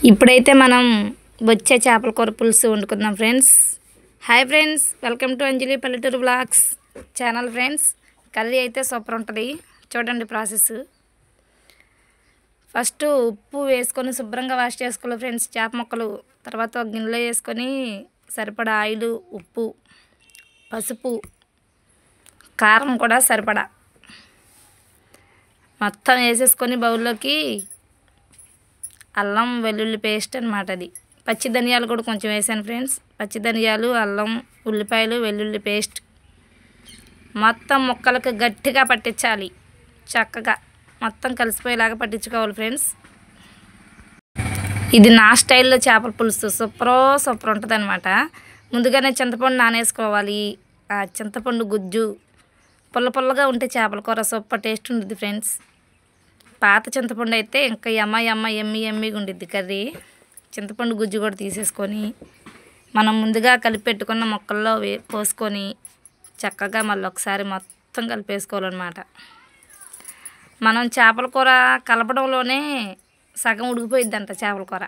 ఇప్పుడైతే మనం బొచ్చే చేపల కూర పులుసు వండుకుందాం friends. Hi friends, welcome to Anjali Palleturu vlogs channel friends. Curry అయితే సూపర్ ఉంటుంది, చూడండి ప్రాసెస్. ఫస్ట్ ఉప్పు వేసుకొని శుభ్రంగా వాష్ చేసుకోవాలి ఫ్రెండ్స్ చేప ముక్కలు. తర్వాత ఒక గిన్నెలో వేసుకొని సరిపడా ఆయిల్, ఉప్పు, పసుపు, కారం కూడా సరిపడా మొత్తం వేసేసుకొని బౌల్లోకి అల్లం వెల్లుల్లి పేస్ట్ అనమాట. అది పచ్చి ధనియాలు కూడా కొంచెం వేసాను ఫ్రెండ్స్. పచ్చి ధనియాలు, అల్లం, ఉల్లిపాయలు, వెల్లుల్లి పేస్ట్ మొత్తం ముక్కలకు గట్టిగా పట్టించాలి. చక్కగా మొత్తం కలిసిపోయేలాగా పట్టించుకోవాలి ఫ్రెండ్స్. ఇది నా స్టైల్లో చేపల పులుసు సూపర్ ఉంటుంది అనమాట. ముందుగానే చింతపండు నానేసుకోవాలి. ఆ చింతపండు గుజ్జు పుల్లగా ఉంటే చేపల కూర సూపర్ టేస్ట్ ఉంటుంది ఫ్రెండ్స్. పాత చింతపండు అయితే ఇంకా ఎమ్మిగా ఉండిద్ది కర్రీ. చింతపండు గుజ్జు కూడా తీసేసుకొని మనం ముందుగా కలిపి పెట్టుకున్న ముక్కల్లో పోసుకొని చక్కగా మళ్ళీ ఒకసారి మొత్తం కలిపేసుకోవాలన్నమాట. మనం చేపల కూర కలపడంలోనే సగం ఉడికిపోయిద్దంట చేపల కూర.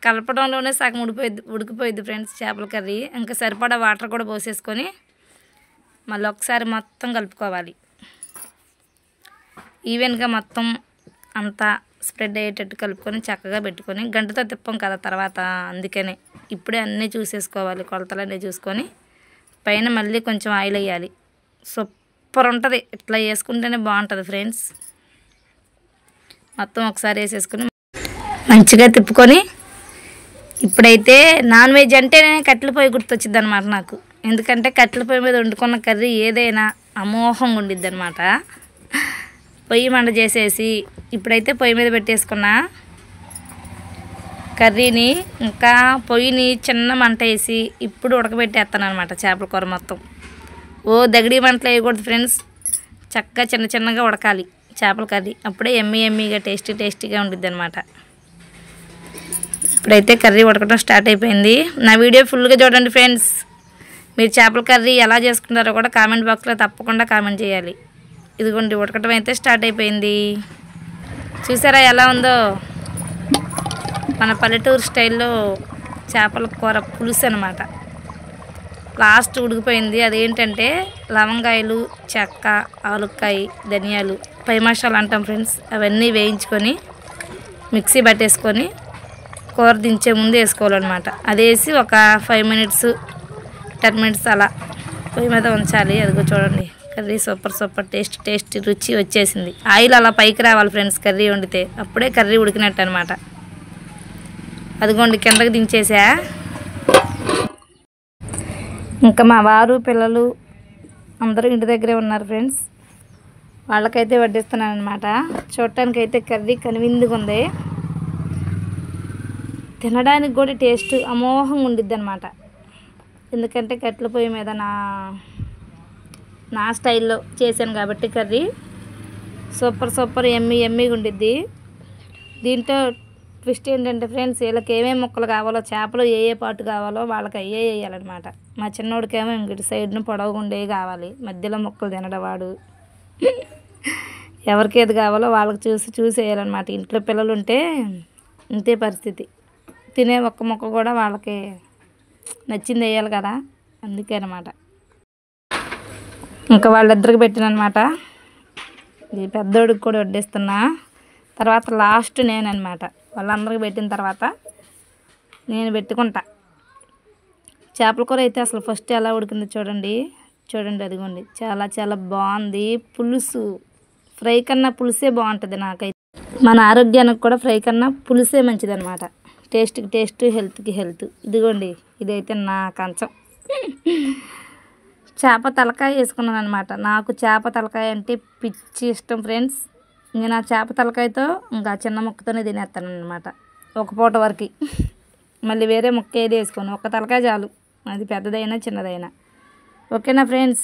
కలపడంలోనే సగం ఉడికిపోయిద్ది ఫ్రెండ్స్ చేపల కర్రీ. ఇంకా సరిపడా వాటర్ కూడా పోసేసుకొని మళ్ళీ ఒకసారి మొత్తం కలుపుకోవాలి. ఈవెన్గా మొత్తం అంతా స్ప్రెడ్ అయ్యేటట్టు కలుపుకొని చక్కగా పెట్టుకొని గంటతో తిప్పం కదా తర్వాత, అందుకనే ఇప్పుడే అన్నీ చూసేసుకోవాలి. కొలతలన్నీ చూసుకొని పైన మళ్ళీ కొంచెం ఆయిల్ వేయాలి. సూపర్ ఉంటుంది, ఇట్లా వేసుకుంటేనే బాగుంటుంది ఫ్రెండ్స్. మొత్తం ఒకసారి వేసేసుకొని మంచిగా తిప్పుకొని, ఇప్పుడైతే నాన్ వెజ్ అంటేనే కట్టెల పొయ్యి గుర్తొచ్చింది అనమాట నాకు. ఎందుకంటే కట్టెల పొయ్యి మీద వండుకున్న కర్రీ ఏదైనా అమోఘంగా ఉండిద్ది అనమాట. పొయ్యి మంట చేసేసి ఇప్పుడైతే పొయ్యి మీద పెట్టేసుకున్న కర్రీని ఇంకా పొయ్యిని చిన్న మంట వేసి ఇప్పుడు ఉడకబెట్టేస్తాను అనమాట. చేపల కూర మొత్తం దగడి మంటలు వేయకూడదు ఫ్రెండ్స్. చక్కగా చిన్నగా ఉడకాలి చేపల కర్రీ. అప్పుడే ఎమ్మిగా టేస్టీగా ఉండిద్ది అనమాట. ఇప్పుడైతే కర్రీ ఉడకడం స్టార్ట్ అయిపోయింది. నా వీడియో ఫుల్గా చూడండి ఫ్రెండ్స్. మీరు చేపల కర్రీ ఎలా చేసుకుంటారో కూడా కామెంట్ బాక్స్లో తప్పకుండా కామెంట్ చేయాలి. ఇదిగోండి ఉడకటం అయితే స్టార్ట్ అయిపోయింది. చూసారా ఎలా ఉందో మన పల్లెటూరు స్టైల్లో చేపల కూర పులుసు అనమాట. లాస్ట్ ఉడికిపోయింది. అదేంటంటే లవంగాయలు, చెక్క, ఆలుక్కాయ, ధనియాలు, పై మసాలా అంటాం ఫ్రెండ్స్, అవన్నీ వేయించుకొని మిక్సీ పట్టేసుకొని కూర దించే ముందు వేసుకోవాలన్నమాట. అది వేసి ఒక 5 minutes 10 minutes అలా పొయ్యి మీద ఉంచాలి. అదిగో చూడండి కర్రీ సూపర్ టేస్ట్ రుచి వచ్చేసింది. ఆయిల్ అలా పైకి రావాలి ఫ్రెండ్స్ కర్రీ వండితే, అప్పుడే కర్రీ ఉడికినట్టు అనమాట. అదిగోండి కిందకి దించేసా. ఇంకా మా వారు, పిల్లలు అందరూ ఇంటి దగ్గరే ఉన్నారు ఫ్రెండ్స్. వాళ్ళకైతే వడ్డిస్తున్నాను అనమాట. చూడటానికి అయితే కర్రీ కనువిందుగా ఉంది, తినడానికి కూడా టేస్ట్ అమోఘంగా ఉండిద్ది అనమాట. ఎందుకంటే కట్టెల పొయ్యి మీద నా స్టైల్లో చేశాను కాబట్టి కర్రీ సూపర్ ఎమ్మిగా ఉండిద్ది. దీంట్లో ట్విస్ట్ ఏంటంటే ఫ్రెండ్స్, వీళ్ళకి ఏమేమి ముక్కలు కావాలో, చేపలు ఏ పాటు కావాలో వాళ్ళకి అయ్యే వేయాలన్నమాట. మా చిన్నోడికేమో ఇంకటి సైడ్ను పొడవుగా ఉండేవి కావాలి, మధ్యలో ముక్కలు తినడం వాడు. ఎవరికి ఏది కావాలో వాళ్ళకి చూసి వేయాలన్నమాట. ఇంట్లో పిల్లలు ఉంటే ఇంతే పరిస్థితి. తినే ఒక్క ముక్క కూడా వాళ్ళకి నచ్చింది వేయాలి కదా, అందుకే అనమాట. ఇంకా వాళ్ళిద్దరికి పెట్టినమాట. ఇది పెద్దోడికి కూడా వడ్డిస్తున్నా. తర్వాత లాస్ట్ నేనమాట. వాళ్ళందరికి పెట్టిన తర్వాత నేను పెట్టుకుంటా. చేపల కూర అయితే అసలు ఫస్ట్ ఎలా ఉడికిందో చూడండి. అదిగోండి చాలా బాగుంది. పులుసు ఫ్రై కన్నా పులుసే బాగుంటుంది నాకైతే. మన ఆరోగ్యానికి కూడా ఫ్రై కన్నా పులుసే మంచిది అనమాట. టేస్ట్కి టేస్ట్, హెల్త్కి హెల్త్. ఇదిగోండి ఇదైతే నా కంచం. చేప తలకాయ వేసుకున్నాను అనమాట. నాకు చేప తలకాయ అంటే పిచ్చి ఇష్టం ఫ్రెండ్స్. ఇంకా నా చేప తలకాయతో ఇంకా చిన్న ముక్కతోనే తినేస్తాను అనమాట, ఒక పూట వరకు. మళ్ళీ వేరే ముక్క ఏది వేసుకోను, ఒక తలకాయ చాలు, అది పెద్దదైనా చిన్నదైనా. ఓకేనా ఫ్రెండ్స్,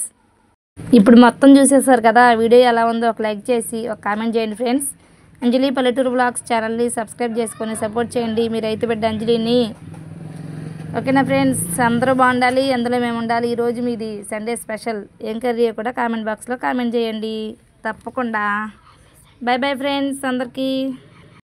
ఇప్పుడు మొత్తం చూసేసారు కదా. వీడియో ఎలా ఉందో ఒక లైక్ చేసి ఒక కామెంట్ చేయండి ఫ్రెండ్స్. అంజలి పల్లెటూరు బ్లాగ్స్ ఛానల్ని సబ్స్క్రైబ్ చేసుకొని సపోర్ట్ చేయండి మీ రైతు బిడ్డ అంజలిని. ఓకేనా ఫ్రెండ్స్, అందరూ బాగుండాలి, అందులో మేము ఉండాలి. ఈరోజు మీది సండే స్పెషల్ ఏం కర్రీ కూడా కామెంట్ బాక్స్లో కామెంట్ చేయండి తప్పకుండా. బై ఫ్రెండ్స్ అందరికీ.